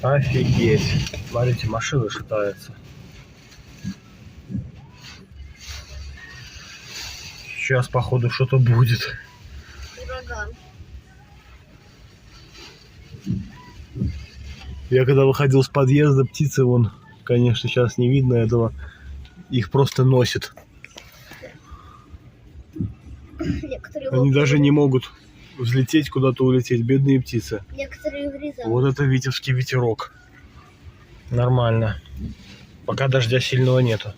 Офигеть. Смотрите, машина шатается. Сейчас, походу, что-то будет. Ураган. Я когда выходил с подъезда, птицы вон, конечно, сейчас не видно этого. Их просто носит. Они даже не могут взлететь, куда-то улететь. Бедные птицы. Некоторые врезаются. Вот это витебский ветерок. Нормально. Пока дождя сильного нету.